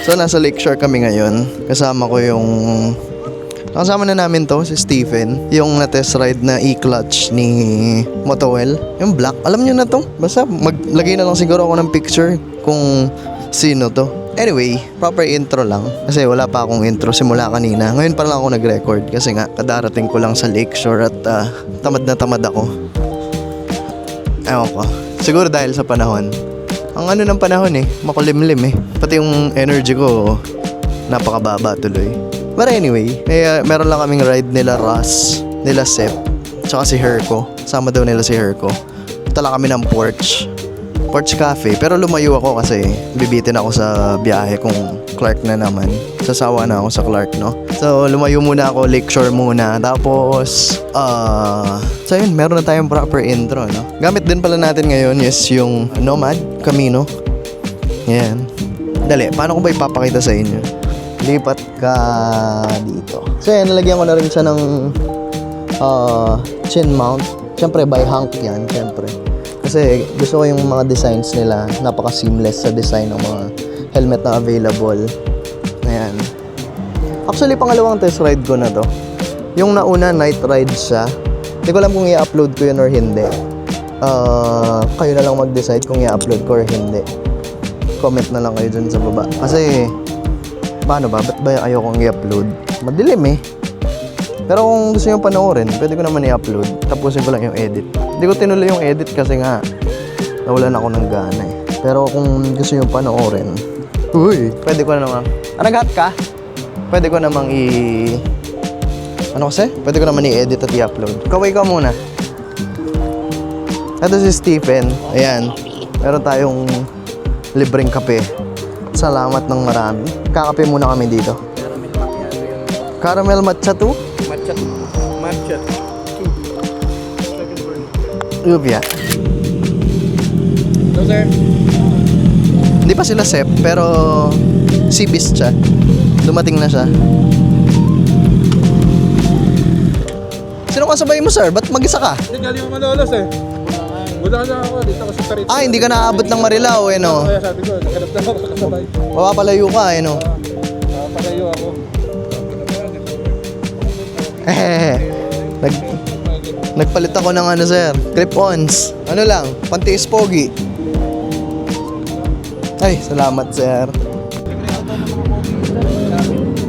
So nasa Lakeshore kami ngayon. Kasama ko yung nakasama na namin to, si Stephen. Yung na-test ride na e-clutch ni Motowell. Yung black. Alam nyo na to. Basta maglagay na lang siguro ako ng picture kung sino to. Anyway, proper intro lang. Kasi wala pa akong intro simula kanina. Ngayon pa lang ako nag-record. Kasi nga, kadarating ko lang sa Lakeshore at tamad na tamad ako. Ewan ko. Siguro dahil sa panahon. Ang ano ng panahon makulimlim Pati yung energy ko, napakababa tuloy. But anyway, meron lang kaming ride nila Ross, nila Sep, tsaka si Herco. Sama daw nila si Herco. Tala kami ng Porch Cafe. Pero lumayo ako kasi bibitin ako sa biyahe kung Clark na naman. Sasawa na ako sa Clark, no? So, lumayo muna ako, Lakeshore muna. Tapos, so yun, meron na tayong proper intro, no? Gamit din pala natin ngayon is yung Nomad Camino. Yan. Dali, paano ko ba ipapakita sa inyo? Lipat ka dito. So yan, nalagyan ko na rin siya ng chin mount. Siyempre, by Hank yan, siyempre. Kasi gusto ko yung mga designs nila. Napaka-seamless sa design ng mga helmet na available. Ayan. Actually, pangalawang test ride ko na to. Yung nauna, night ride siya. Hindi ko alam kung i-upload ko yun or hindi. Kayo na lang mag-decide kung i-upload ko or hindi. Comment na lang kayo dun sa baba. Kasi, paano ba? Ba't ba ayokong i-upload? Madilim Pero kung gusto nyo panoorin, pwede ko naman i-upload. Tapusin ko lang yung edit. Hindi ko tinuloy yung edit kasi nga nawalan ako ng gana Pero kung gusto nyo panoorin, pwede ko na naman. Nag-hot ka? Pwede ko namang Pwede ko naman i-edit at i-upload. Kaway ka muna. Ito si Stephen. Ayan. Meron tayong libreng kape. Salamat ng marami. Kakape muna kami dito. Caramel matcha 2? Matcha 2. Lubya. So sir, Hindi pa sila Sep, pero Seabeast siya. Dumating na siya. Sino kasabay mo, sir? Ba't mag-isa ka? hindi galing ako Malolos Wala na ako, dito ako sa Tarito. Hindi ka naabot ng Marilao, no? Kaya sabi ko, nakanap na ako kakasabay. Mapapalayo ka, no? Palayo ako. Nagpalit ako ng sir. Clip-ons. Ano lang, pantiis pogi. Ay, salamat, sir.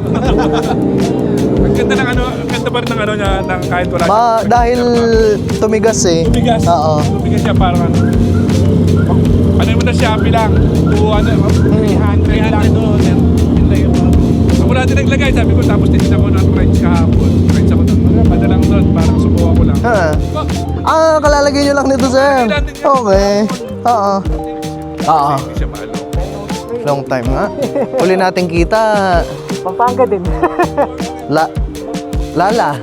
Ang ganda ng ang ganda pa rin ng niya, ng kahit wala. Dahil tumigas Tumigas. Oo. Tumigas siya parang ano mo na Shopee lang. 300 lang doon. Ako na din naglagay, sabi ko, tapos titignan ko ng French kahapon. French ako ng padalang doon, parang subukan ko lang. Kalalagay nyo lang nito, sir. Okay. Oo. Hindi siya maalo. Long time nga. Uli natin kita. Pampanga din. Lala.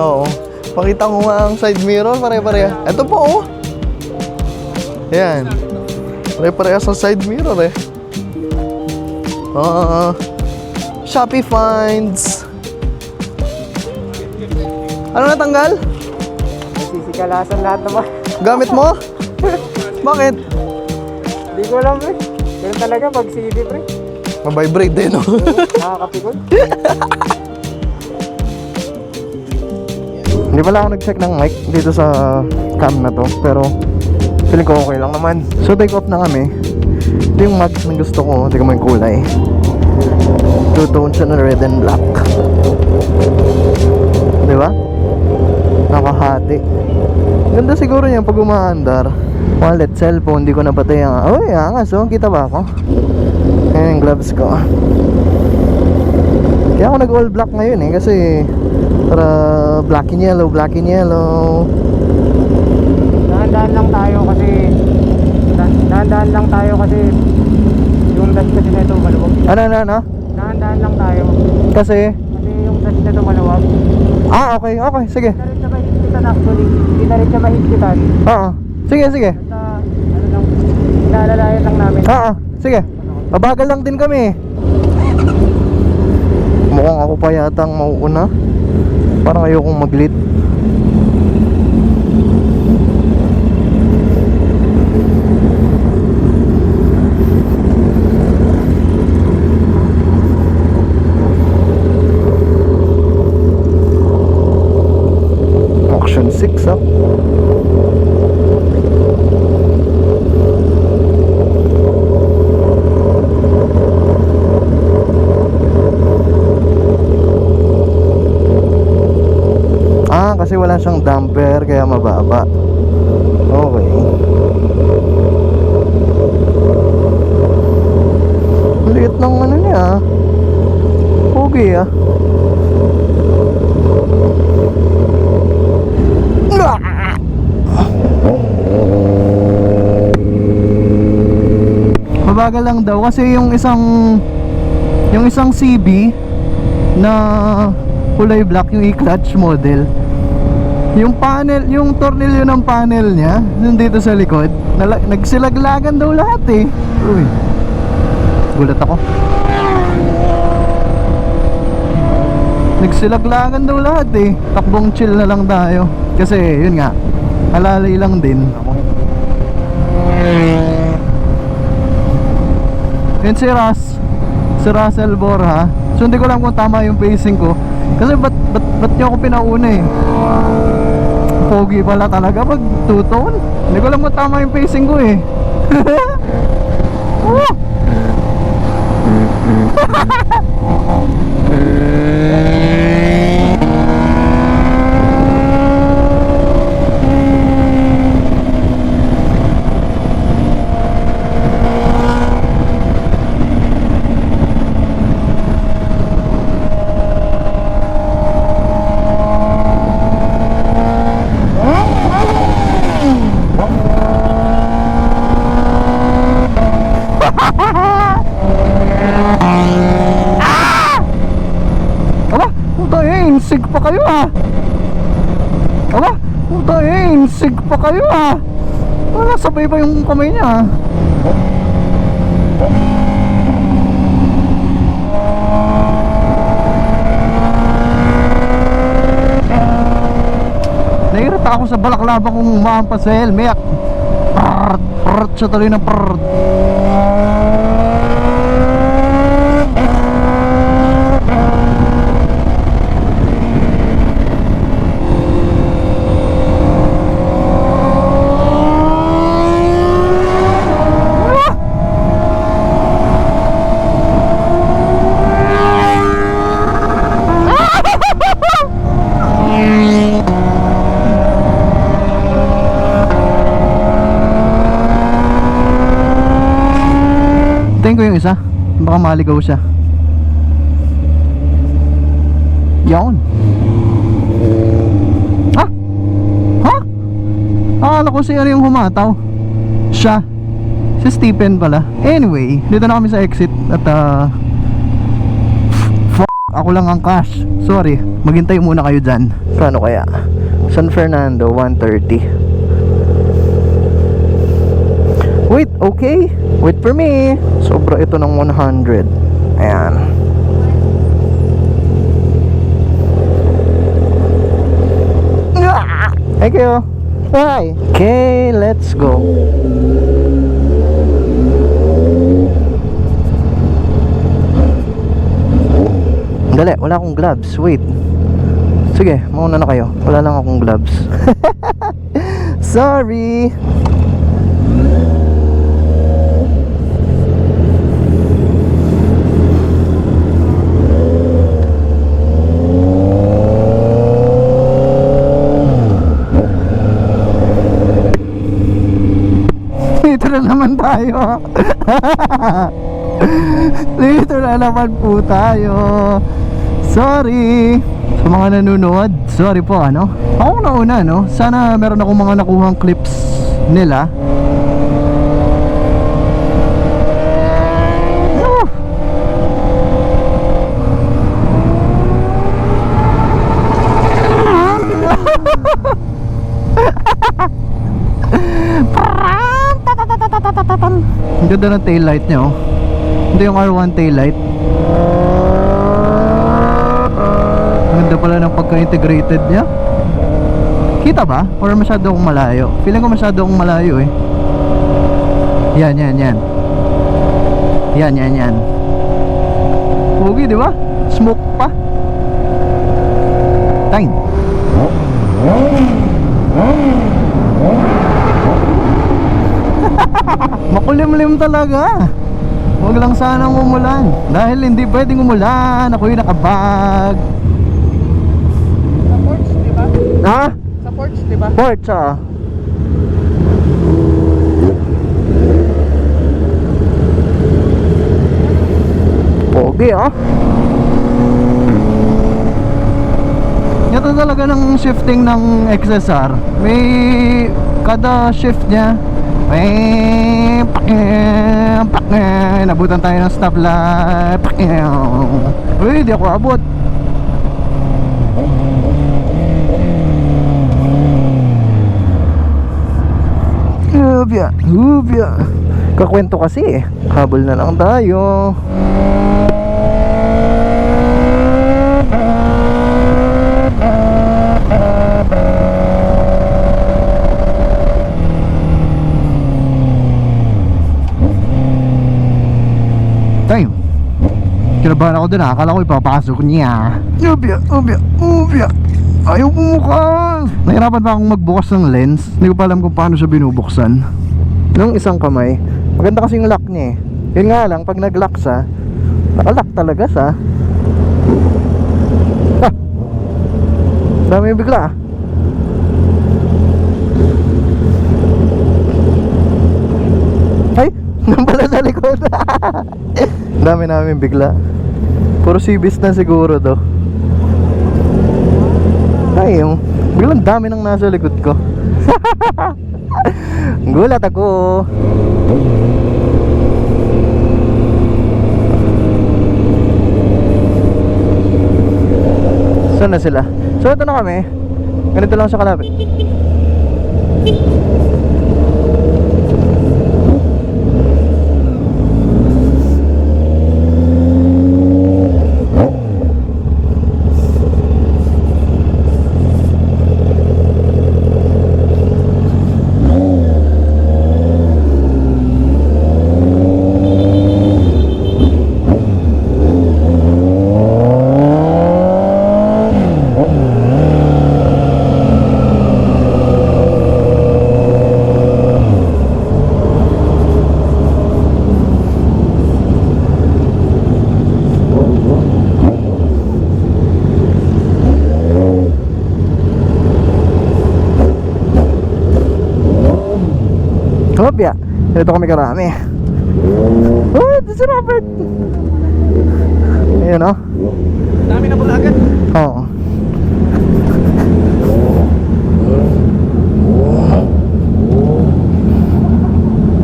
Oo. Pakita ko nga ang side mirror, pare-pareha. Ito po, Ayan. Pare-pareha sa side mirror, Shopee finds. Ano natanggal? Nagsisikalasan lahat naman. Gamit mo? Bakit? Hindi ko alam Pero talaga pag CD Mabibrate din, no? Nakakapikon. Hindi pala ako nag-check ng mic dito sa cam na to, pero feeling ko okay lang naman. So take off na kami. Ito yung mags na gusto ko. Tingnan mo yung kulay. Two-tone siya na red and black. Diba? Nakahati. Ganda siguro yan pag umaandar. Wallet, cellphone, di ko napatay ang... angas, kita ba ako? Ayan yung gloves ko. Kaya ako nag-all black ngayon kasi para black and yellow. Dahan-dahan lang tayo kasi yung dash kasi nito maluwag. Ano? Dahan-dahan lang tayo. Kasi yung dash nito maluwag. okay, sige. Hindi na rin siya mahigpitan actually. Hindi na rin siya mahigpitan. Oo. Sige. Basta, inaalalayan lang namin. Oo, sige. Mabagal lang din kami. Mukhang ako pa yata ang mauuna. Parang ayokong mag-lead. siksak. Kasi wala siyang damper kaya mababa. Okay. Liit ng ano niya. Pogi ah. Mabagal lang daw kasi yung isang CB na kulay black, yung e-clutch model, yung panel, yung tornilyo ng panel niya nandito sa likod, nagsilaglagan daw lahat eh. Uy, gulat ako. Nagsilaglagan daw lahat eh. Takbong chill na lang tayo kasi yun nga, alalay lang din. Yun si Russell Borja. So hindi ko lang kung tama yung pacing ko kasi ba't nyo ako pinauna eh. Pogi pala talaga pag two-tone. Hindi ko alam kung tama yung pacing ko eh. Sig pa kayo ah. Aba, putayin, sig pa kayo ah. Wala, sabay pa yung kamay niya ah. Nairita ako sa balaklava kung umahampas sa helmet. Prrrt siya tuloy ng prrrt. Tingin ko yung isa, baka maligaw siya. Yawn. Ha? Ha? Akala ko si ano yung humataw. Siya. Si Stephen pala. Anyway, dito na kami sa exit. At ako lang ang cash. Sorry, maghintay muna kayo dyan. Kano kaya? San Fernando, 130. Wait, okay. Wait for me. Sobra ito ng 100. Ayan. Thank you. Bye. Okay, let's go. Dali, wala akong gloves. Wait. Sige, mauna na kayo. Wala lang akong gloves. Sorry. Dito na naman tayo. Dito na naman po tayo. Sorry sa mga nanonood. Sorry po ano. Ako nauna no. Sana meron akong mga nakuhang clips nila. Ang ganda ng taillight niya oh. Ito yung R1 taillight. Ang ganda pala ng pagka-integrated niya. Kita ba? Or masyado akong malayo? Feeling ko masyado akong malayo eh. Yan. Yan. Pogi di ba? Smoke pa. Time. Makulimlim talaga. Huwag lang sanang umulan. Dahil hindi pwedeng umulan. Ako'y nakabag. Sa porch, di ba? Ha? Sa porch, di ba? Porch ah. Pogi ah. Ito talaga ng shifting ng XSR. May kada shift niya may nabutan tayo ng stoplight. Uy, di ako abot. Hubya. Kakwento kasi eh. Habol na lang tayo. Tayo. Kinabahan ako dun, akala ko ipapasok niya. Ubya. Ayaw bumukas. Nahirapan pa akong magbukas ng lens. Hindi ko pa alam kung paano siya binubuksan. Nung isang kamay, maganda kasi yung lock niya eh. Yun nga lang, pag nag-lock siya, nakalock talaga siya. Dami yung bigla ah. Ay, nang pala sa likod. Dami namin bigla. Puro sibis na siguro to. Ay, yung biglang dami nang nasa likod ko. Gulat ako. Saan na sila? So ito na kami. Ganito lang sa kalapit. Hopya, dito kami karami. Oh, ito si Robert. Ayan o. Dami na bulagan. Oo.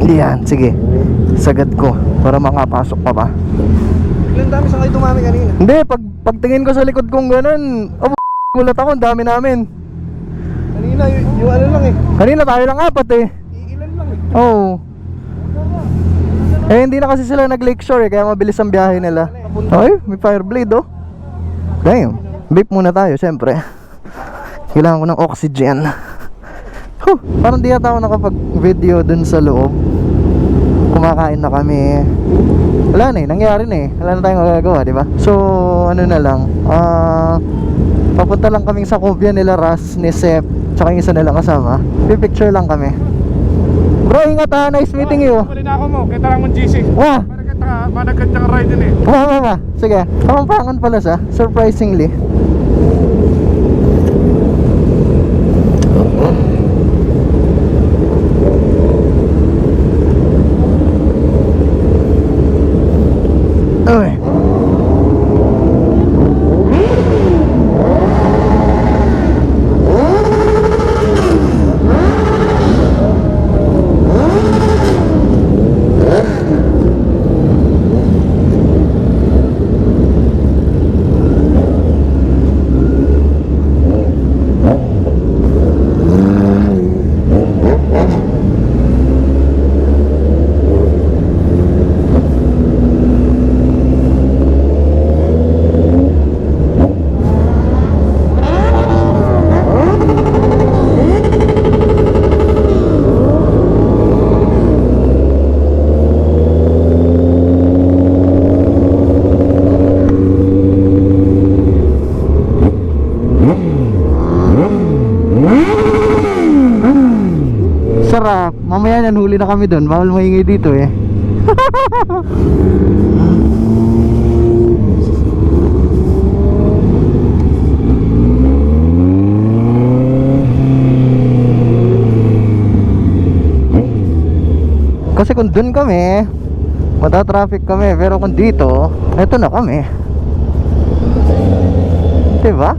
Yan, sige. Sagad ko para makapasok pa ba. Ilan dami sa kayo dumami kanina? Hindi, pagtingin ko sa likod kong ganun, gulat ako, ang dami namin. Kanina, yung ano lang eh. Kanina tayo lang apat eh. Ilan lang eh. Oo. Eh hindi na kasi sila nag lakeshore eh, kaya mabilis ang biyahe nila. Ay, may fireblade oh. Damn. Beep muna tayo, syempre. Kailangan ko ng oxygen. Parang di ata ako nakapag-video dun sa loob. Kumakain na kami. Wala na eh, nangyari na eh. Wala na tayong magagawa, di ba? So, ano na lang. Papunta lang kaming sa Cubia nila Ras, ni Sep, tsaka yung isa nilang kasama. Pipicture lang kami. Bro, ingat ha. Nice meeting you. Mali na ako mo. Kita lang mo GC. Wah! Managat ka ride din eh. Wah. Sige. Kamampangan pala siya. Surprisingly. Uy. na kami doon. Bawal maingay dito eh. Kasi kung dun kami, mata-traffic kami. Pero kung dito, eto na kami. Diba?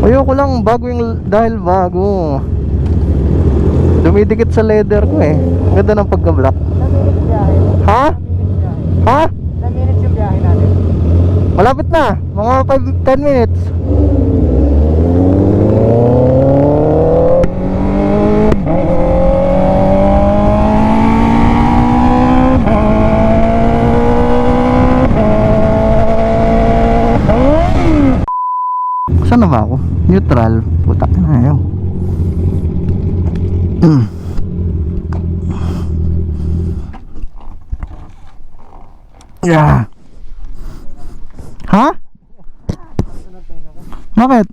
Ayoko lang bago yung, dahil bago dumidikit sa leather ko eh. Ganda ng pagka-black. Ha? Ha? Ilang minutes yung biyahe natin? Malapit na, mga 5-10 minutes. Saan na ba ako? Neutral. Putak na ayaw. Yeah. Ha? Bakit?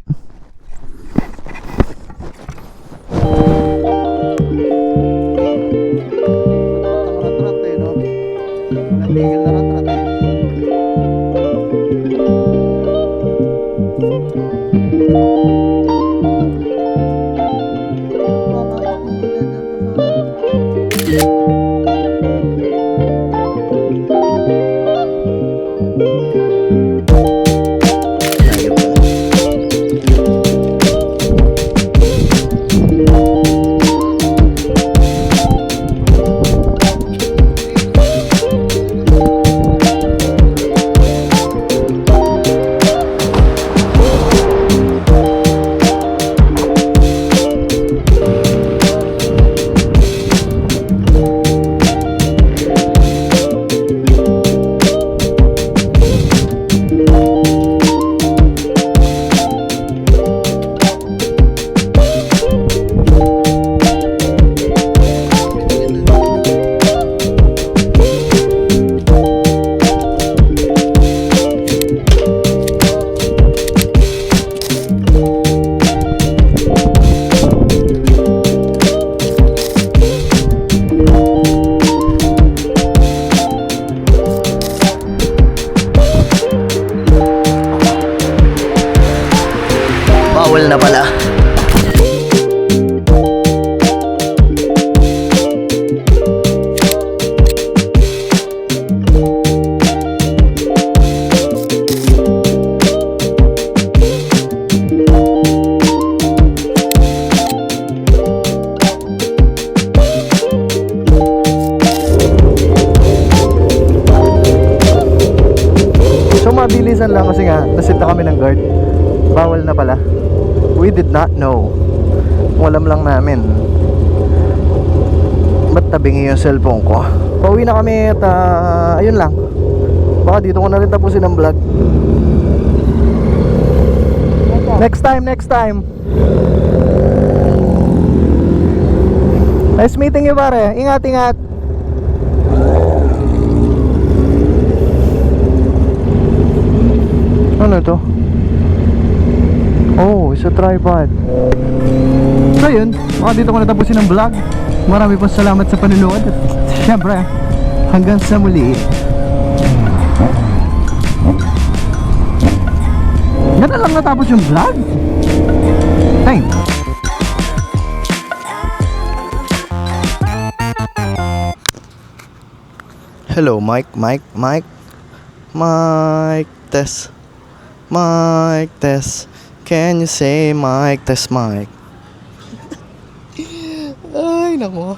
Bawal na pala. So mabilisan lang kasi nga nasita kami ng guard. Bawal na pala. We did not know. Alam lang namin. Ba't tabingi yung cellphone ko? Pauwi na kami at ayun lang. Baka dito ko na rin tapusin ang vlog. Next time. Nice meeting you pare. Ingat. Ano to? Oh, it's a tripod. So yun, baka dito ko natapusin ang vlog. Marami pong salamat sa panonood. At syempre, hanggang sa muli. Ganun lang natapos yung vlog. Thanks. Hello, Mike, test. Mic test. Can you say mic test, mic? Ay, nako.